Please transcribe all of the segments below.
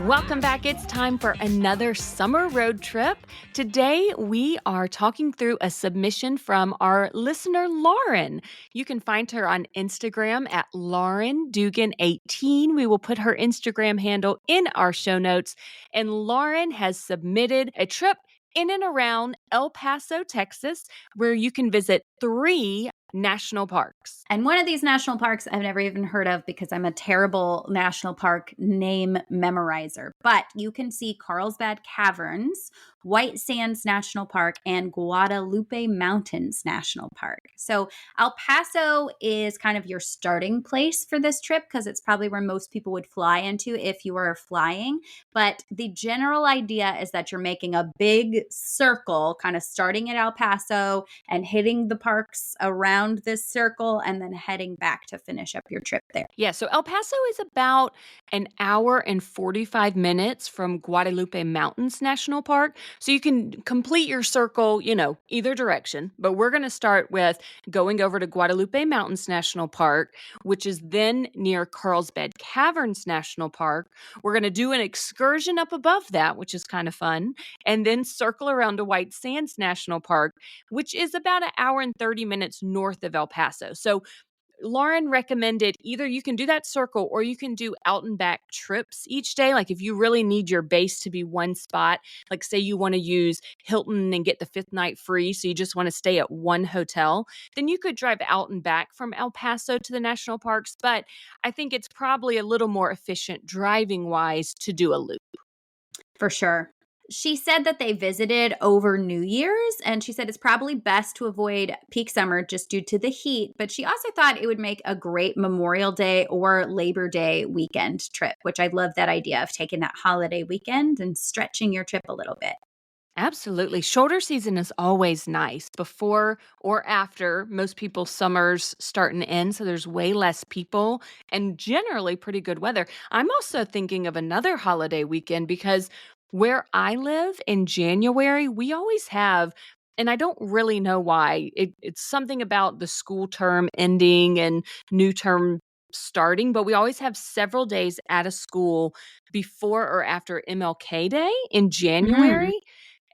Welcome back. It's time for another summer road trip. Today, we are talking through a submission from our listener, Lauren. You can find her on Instagram at LaurenDugan18. We will put her Instagram handle in our show notes. And Lauren has submitted a trip in and around El Paso, Texas, where you can visit 3 national parks. And one of these national parks I've never even heard of because I'm a terrible national park name memorizer. But you can see Carlsbad Caverns, White Sands National Park, and Guadalupe Mountains National Park. So El Paso is kind of your starting place for this trip because it's probably where most people would fly into if you were flying. But the general idea is that you're making a big circle, kind of starting at El Paso and hitting the parks around this circle and then heading back to finish up your trip there. Yeah, so El Paso is about an hour and 45 minutes from Guadalupe Mountains National Park. So you can complete your circle, either direction. But we're going to start with going over to Guadalupe Mountains National Park, which is then near Carlsbad Caverns National Park. We're going to do an excursion up above that, which is kind of fun, and then circle around to White Sands National Park, which is about an hour and 30 minutes north of El Paso. So Lauren recommended either you can do that circle or you can do out and back trips each day. Like if you really need your base to be one spot, like say you want to use Hilton and get the 5th night free, so you just want to stay at one hotel, then you could drive out and back from El Paso to the national parks. But I think it's probably a little more efficient driving wise to do a loop. For sure. She said that they visited over New Year's, and she said it's probably best to avoid peak summer just due to the heat. But she also thought it would make a great Memorial Day or Labor Day weekend trip, which I love that idea of taking that holiday weekend and stretching your trip a little bit. Absolutely. Shoulder season is always nice before or after most people's summers start and end. So there's way less people and generally pretty good weather. I'm also thinking of another holiday weekend because where I live in January, we always have, and I don't really know why, it's something about the school term ending and new term starting, but we always have several days at a school before or after MLK Day in January.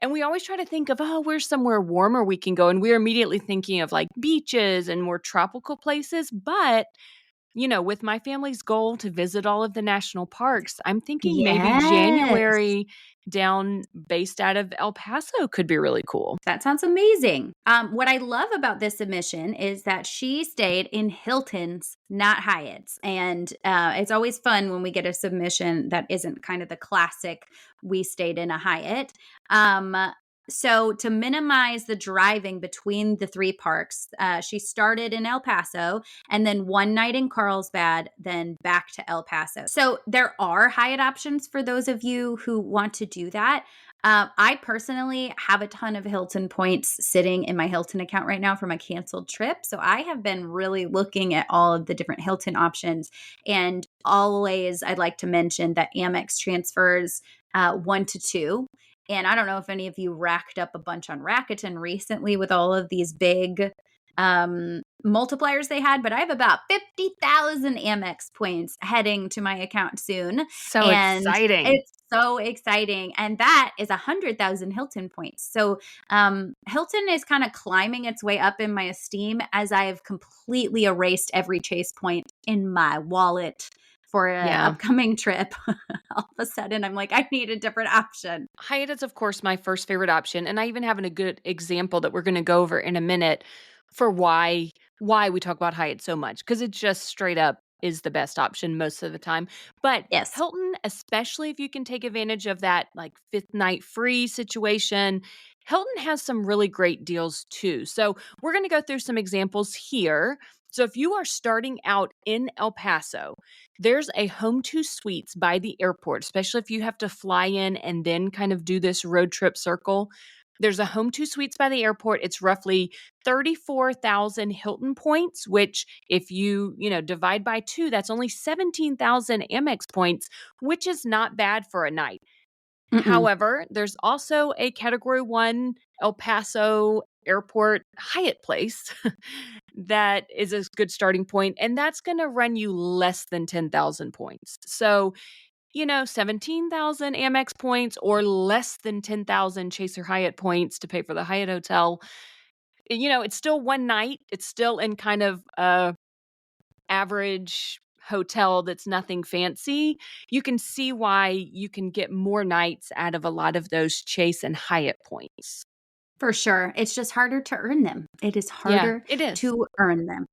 And we always try to think of, where's somewhere warmer we can go? And we're immediately thinking of like beaches and more tropical places. But, with my family's goal to visit all of the national parks, I'm thinking maybe January down based out of El Paso could be really cool. That sounds amazing. What I love about this submission is that she stayed in Hilton's, not Hyatt's. And it's always fun when we get a submission that isn't kind of the classic, we stayed in a Hyatt. So to minimize the driving between the 3 parks, she started in El Paso and then one night in Carlsbad, then back to El Paso. So there are Hyatt options for those of you who want to do that. I personally have a ton of Hilton points sitting in my Hilton account right now from a canceled trip. So I have been really looking at all of the different Hilton options. And always I'd like to mention that Amex transfers 1 to 2. And I don't know if any of you racked up a bunch on Rakuten recently with all of these big multipliers they had, but I have about 50,000 Amex points heading to my account soon. So exciting. It's so exciting. And that is 100,000 Hilton points. So Hilton is kind of climbing its way up in my esteem as I have completely erased every Chase point in my wallet for an upcoming trip. All of a sudden, I'm like, I need a different option. Hyatt is, of course, my first favorite option. And I even have a good example that we're going to go over in a minute for why we talk about Hyatt so much, because it just straight up is the best option most of the time. But yes, Hilton, especially if you can take advantage of that like 5th night free situation, Hilton has some really great deals too. So we're going to go through some examples here. So if you are starting out in El Paso, there's a Home 2 Suites by the airport, especially if you have to fly in and then kind of do this road trip circle. There's a Home 2 Suites by the airport. It's roughly 34,000 Hilton points, which if you, divide by 2, that's only 17,000 Amex points, which is not bad for a night. However, there's also a Category 1 El Paso Airport Hyatt place that is a good starting point, and that's going to run you less than 10,000 points. So 17,000 Amex points or less than 10,000 Chase or Hyatt points to pay for the Hyatt hotel. It's still one night. It's still in kind of a average hotel that's nothing fancy. You can see why you can get more nights out of a lot of those Chase and Hyatt points. For sure. It's just harder to earn them. It is Yeah, harder it is. to earn them.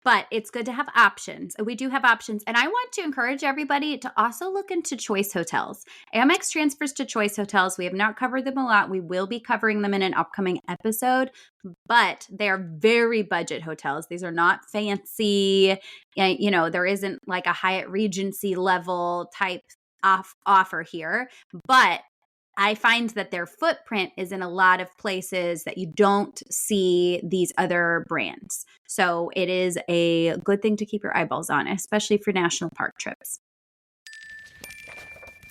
But it's good to have options. We do have options. And I want to encourage everybody to also look into choice hotels. Amex transfers to choice hotels. We have not covered them a lot. We will be covering them in an upcoming episode, but they are very budget hotels. These are not fancy. There isn't like a Hyatt Regency level type offer here, but I find that their footprint is in a lot of places that you don't see these other brands. So it is a good thing to keep your eyeballs on, especially for national park trips.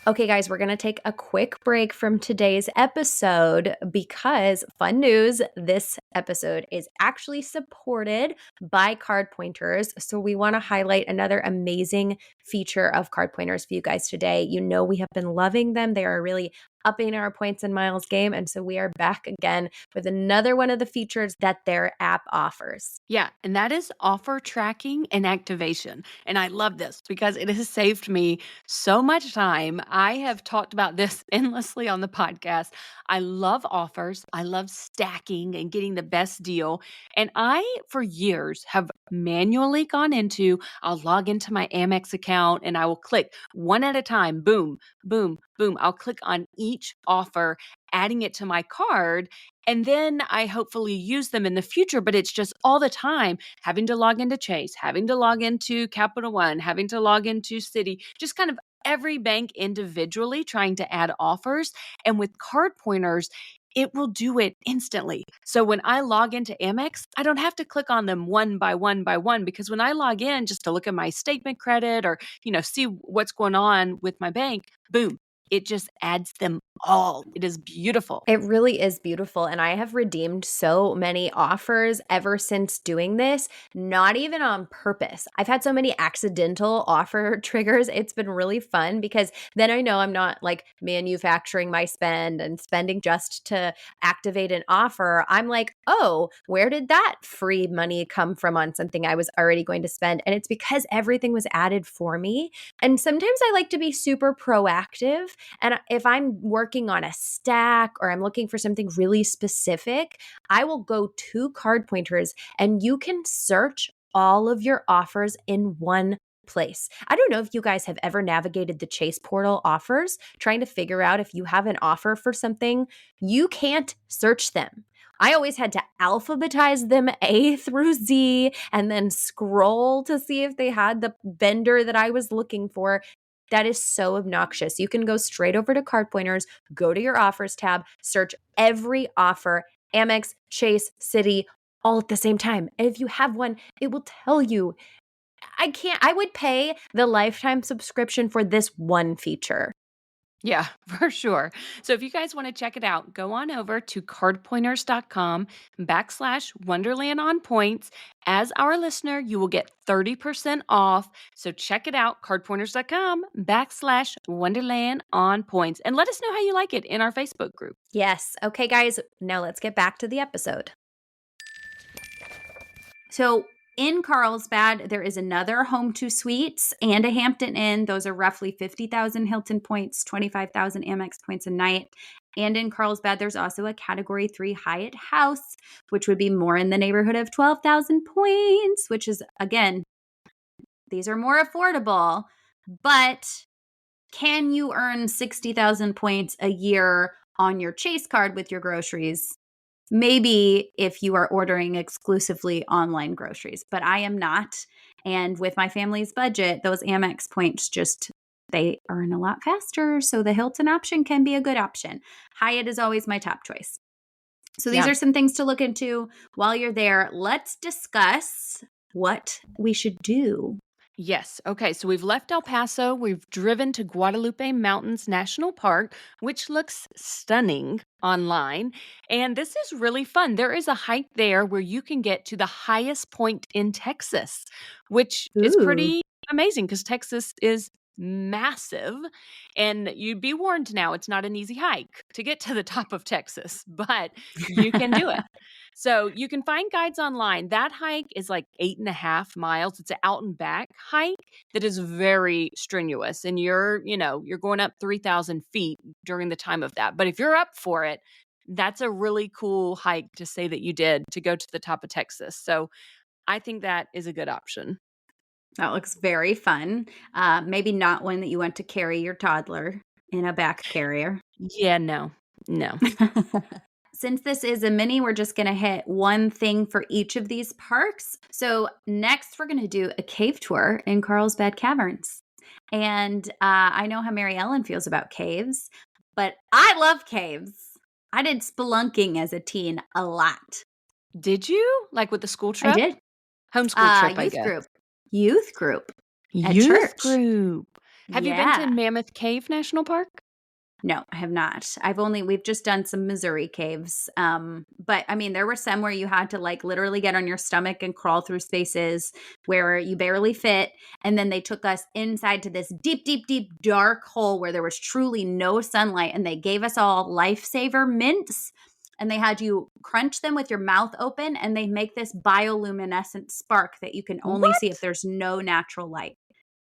Okay, guys, we're going to take a quick break from today's episode because, fun news, this episode is actually supported by card pointers. So we want to highlight another amazing feature of card pointers for you guys today. We have been loving them. They are really upping our points and miles game. And so we are back again with another one of the features that their app offers. Yeah, and that is offer tracking and activation. And I love this because it has saved me so much time. I have talked about this endlessly on the podcast. I love offers. I love stacking and getting the best deal. And I, for years, have manually I'll log into my Amex account and I will click one at a time. Boom, boom, boom. I'll click on each offer, adding it to my card. And then I hopefully use them in the future, but it's just all the time having to log into Chase, having to log into Capital One, having to log into Citi, just kind of every bank individually trying to add offers. And with card pointers, it will do it instantly. So when I log into Amex, I don't have to click on them one by one by one because when I log in just to look at my statement credit or, see what's going on with my bank, boom, it just adds them all. It is beautiful. It really is beautiful. And I have redeemed so many offers ever since doing this, not even on purpose. I've had so many accidental offer triggers. It's been really fun because then I know I'm not like manufacturing my spend and spending just to activate an offer. I'm like, oh, where did that free money come from on something I was already going to spend? And it's because everything was added for me. And sometimes I like to be super proactive. And if I'm working on a stack or I'm looking for something really specific, I will go to card pointers and you can search all of your offers in one place. I don't know if you guys have ever navigated the Chase portal offers, trying to figure out if you have an offer for something. You can't search them. I always had to alphabetize them A through Z and then scroll to see if they had the vendor that I was looking for. That is so obnoxious. You can go straight over to card pointers, go to your offers tab, search every offer, Amex, Chase, Citi, all at the same time. And if you have one, it will tell you. I would pay the lifetime subscription for this one feature. Yeah, for sure. So if you guys want to check it out, go on over to cardpointers.com/Wonderland on points. As our listener, you will get 30% off. So check it out, cardpointers.com/Wonderland on points. And let us know how you like it in our Facebook group. Yes. Okay, guys, now let's get back to the episode. So in Carlsbad, there is another Home2 Suites and a Hampton Inn. Those are roughly 50,000 Hilton points, 25,000 Amex points a night. And in Carlsbad, there's also a Category 3 Hyatt House, which would be more in the neighborhood of 12,000 points, which is, again, these are more affordable. But can you earn 60,000 points a year on your Chase card with your groceries? Maybe if you are ordering exclusively online groceries, but I am not. And with my family's budget, those Amex points they earn a lot faster. So the Hilton option can be a good option. Hyatt is always my top choice. So these are some things to look into while you're there. Let's discuss what we should do. Yes. Okay. So we've left El Paso. We've driven to Guadalupe Mountains National Park, which looks stunning online. And this is really fun. There is a hike there where you can get to the highest point in Texas, which is Ooh. pretty amazing because Texas is massive. And you'd be warned now, it's not an easy hike to get to the top of Texas, but you can do it. So you can find guides online. That hike is like 8.5 miles. It's an out and back hike that is very strenuous. And you're going up 3,000 feet during the time of that. But if you're up for it, that's a really cool hike to say that you did to go to the top of Texas. So I think that is a good option. That looks very fun. Maybe not one that you want to carry your toddler in a back carrier. Yeah, no, no. Since this is a mini, we're just going to hit one thing for each of these parks. So, next, we're going to do a cave tour in Carlsbad Caverns. And I know how Mary Ellen feels about caves, but I love caves. I did spelunking as a teen a lot. Did you? Like with the school I trip? did. Homeschool trip, I Youth guess. group. Youth group at Youth church. group. Have you been to Yeah. Mammoth Cave National Park? No, I have not. We've just done some Missouri caves. But I mean, there were some where you had to like literally get on your stomach and crawl through spaces where you barely fit. And then they took us inside to this deep, deep, deep dark hole where there was truly no sunlight. And they gave us all lifesaver mints and they had you crunch them with your mouth open and they make this bioluminescent spark that you can only see if What? there's no natural light.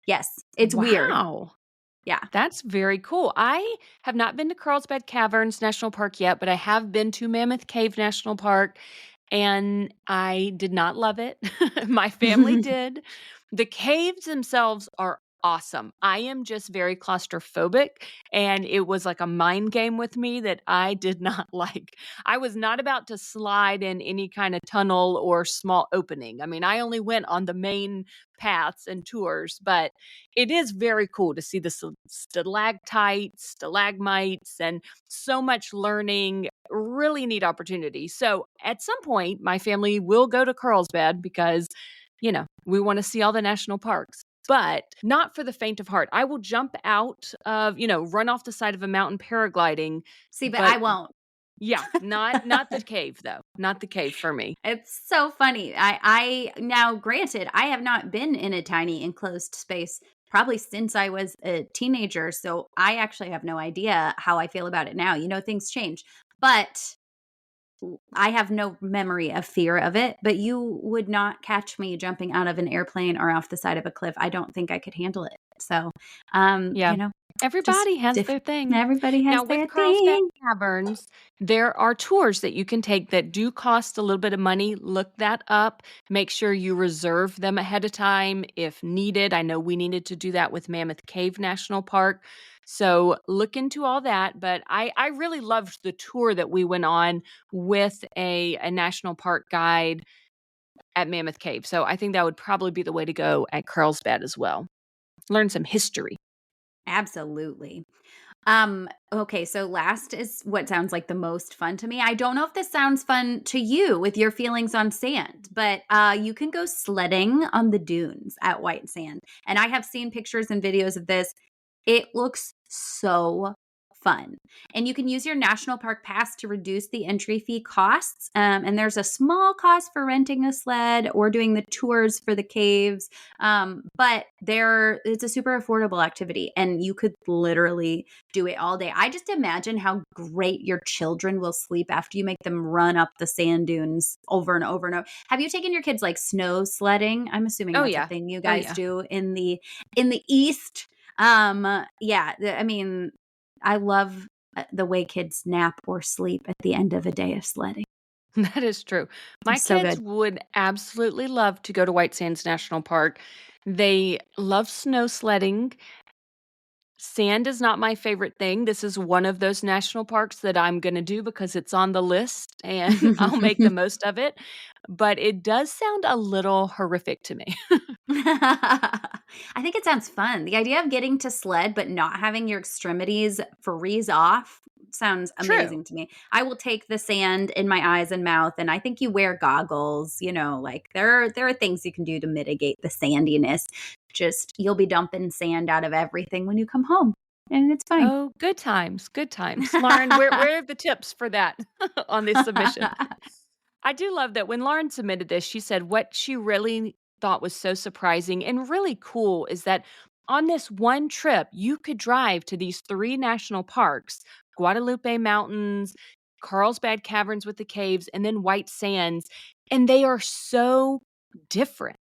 Yes, it's weird. Wow. Yeah. That's very cool. I have not been to Carlsbad Caverns National Park yet, but I have been to Mammoth Cave National Park and I did not love it. My family did. The caves themselves are awesome. I am just very claustrophobic, and it was like a mind game with me that I did not like. I was not about to slide in any kind of tunnel or small opening. I mean, I only went on the main paths and tours, but it is very cool to see the stalactites, stalagmites, and so much learning. Really neat opportunity. So at some point, my family will go to Carlsbad because, we want to see all the national parks. But not for the faint of heart. I will jump out of, run off the side of a mountain paragliding. See, but I But won't. yeah, not the cave though. Not the cave for me. It's so funny. I now granted, I have not been in a tiny enclosed space probably since I was a teenager, so I actually have no idea how I feel about it now. Things change. But I have no memory of fear of it, but you would not catch me jumping out of an airplane or off the side of a cliff. I don't think I could handle it. So, Yeah. just Everybody has their thing. everybody has Now, with their Carlsbad thing. Caverns, there are tours that you can take that do cost a little bit of money. Look that up. Make sure you reserve them ahead of time if needed. I know we needed to do that with Mammoth Cave National Park. So look into all that. But I really loved the tour that we went on with a national park guide at Mammoth Cave. So I think that would probably be the way to go at Carlsbad as well. Learn some history. Absolutely. Okay, so last is what sounds like the most fun to me. I don't know if this sounds fun to you with your feelings on sand, but you can go sledding on the dunes at White Sand. And I have seen pictures and videos of this. It looks so fun. And you can use your national park pass to reduce the entry fee costs. And there's a small cost for renting a sled or doing the tours for the caves. But it's a super affordable activity and you could literally do it all day. I just imagine how great your children will sleep after you make them run up the sand dunes over and over and over. Have you taken your kids like snow sledding? I'm assuming Oh, that's a yeah. thing you Oh, guys yeah. do in the East. I mean, I love the way kids nap or sleep at the end of a day of sledding. That is true. My It's so kids good. would absolutely love to go to White Sands National Park. They love snow sledding. Sand is not my favorite thing. This is one of those national parks that I'm going to do because it's on the list and I'll make the most of it. But it does sound a little horrific to me. I think it sounds fun. The idea of getting to sled but not having your extremities freeze off sounds True. amazing to me. I will take the sand in my eyes and mouth, and I think you wear goggles. Like there are things you can do to mitigate the sandiness. Just you'll be dumping sand out of everything when you come home, and it's fine. Oh, good times. Good times. Lauren, where are the tips for that on this submission? I do love that when Lauren submitted this, she said what she really thought was so surprising and really cool is that on this one trip, you could drive to these 3 national parks, Guadalupe Mountains, Carlsbad Caverns with the caves, and then White Sands, and they are so different.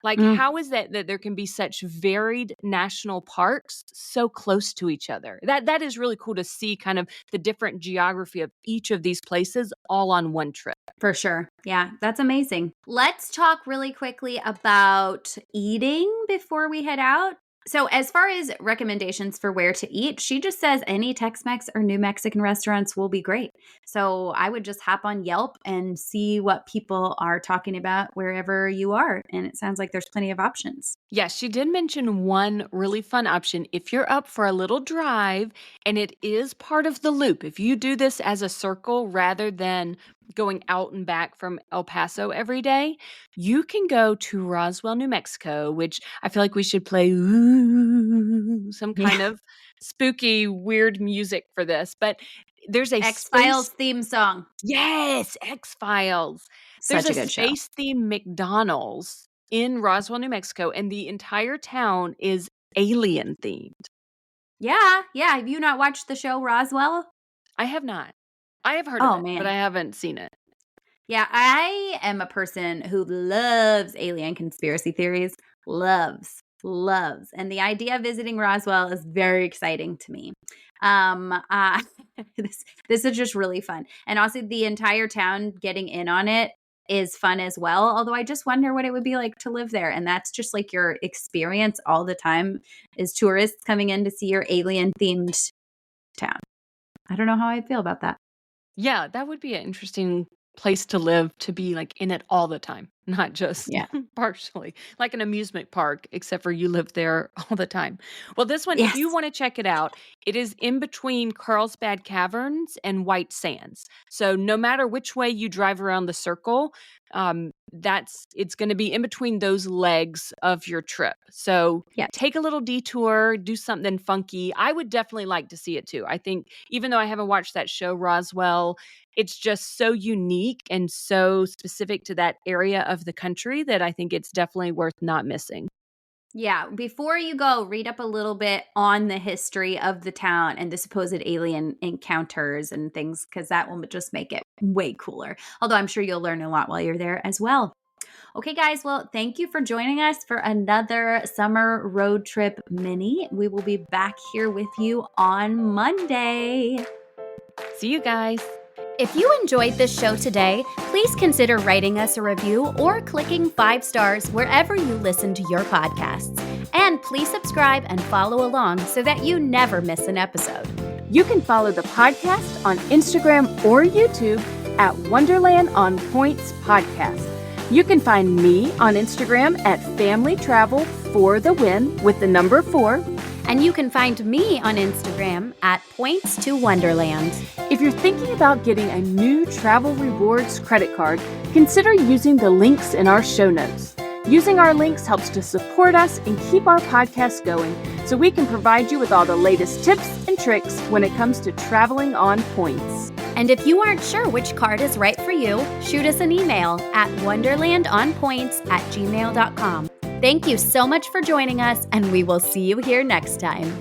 Like, Mm, how is that there can be such varied national parks so close to each other? That is really cool to see kind of the different geography of each of these places all on one trip. for sure. Yeah, that's amazing. Let's talk really quickly about eating before we head out. So, as far as recommendations for where to eat, she just says any Tex Mex or New Mexican restaurants will be great. So, I would just hop on Yelp and see what people are talking about wherever you are. And it sounds like there's plenty of options. Yes, she did mention one really fun option. If you're up for a little drive and it is part of the loop, if you do this as a circle rather than going out and back from El Paso every day, you can go to Roswell, New Mexico, which I feel like we should play some kind Yeah. of spooky, weird music for this. But there's a X Files space. theme song. Yes, X-Files. There's Such a a good show. space-themed McDonald's in Roswell, New Mexico, and the entire town is alien themed. Yeah. Yeah. Have you not watched the show Roswell? I have not. I have heard of Oh, it, but man. I haven't seen it. Yeah, I am a person who loves alien conspiracy theories. Loves, loves. And the idea of visiting Roswell is very exciting to me. This is just really fun. And also the entire town getting in on it is fun as well. Although I just wonder what it would be like to live there. And that's just like your experience all the time is tourists coming in to see your alien themed town. I don't know how I feel about that. Yeah, that would be an interesting place to live, to be like in it all the time, not just Yeah. partially, like an amusement park, except for you live there all the time. Well, this one, if you Yes. want to check it out, it is in between Carlsbad Caverns and White Sands. So no matter which way you drive around the circle, it's going to be in between those legs of your trip. So Yes. take a little detour, do something funky. I would definitely like to see it too. I think even though I haven't watched that show Roswell, it's just so unique and so specific to that area of the country that I think it's definitely worth not missing. Yeah, before you go, read up a little bit on the history of the town and the supposed alien encounters and things, because that will just make it way cooler. Although I'm sure you'll learn a lot while you're there as well. Okay, guys, well, thank you for joining us for another summer road trip mini. We will be back here with you on Monday. See you guys. If you enjoyed this show today, please consider writing us a review or clicking 5 stars wherever you listen to your podcasts. And please subscribe and follow along so that you never miss an episode. You can follow the podcast on Instagram or YouTube at Wonderland on Points Podcast. You can find me on Instagram at Family Travel for the Win with the number 4. And you can find me on Instagram at Points to Wonderland. If you're thinking about getting a new Travel Rewards credit card, consider using the links in our show notes. Using our links helps to support us and keep our podcast going, so we can provide you with all the latest tips and tricks when it comes to traveling on points. And if you aren't sure which card is right for you, shoot us an email at wonderlandonpoints@gmail.com. Thank you so much for joining us, and we will see you here next time.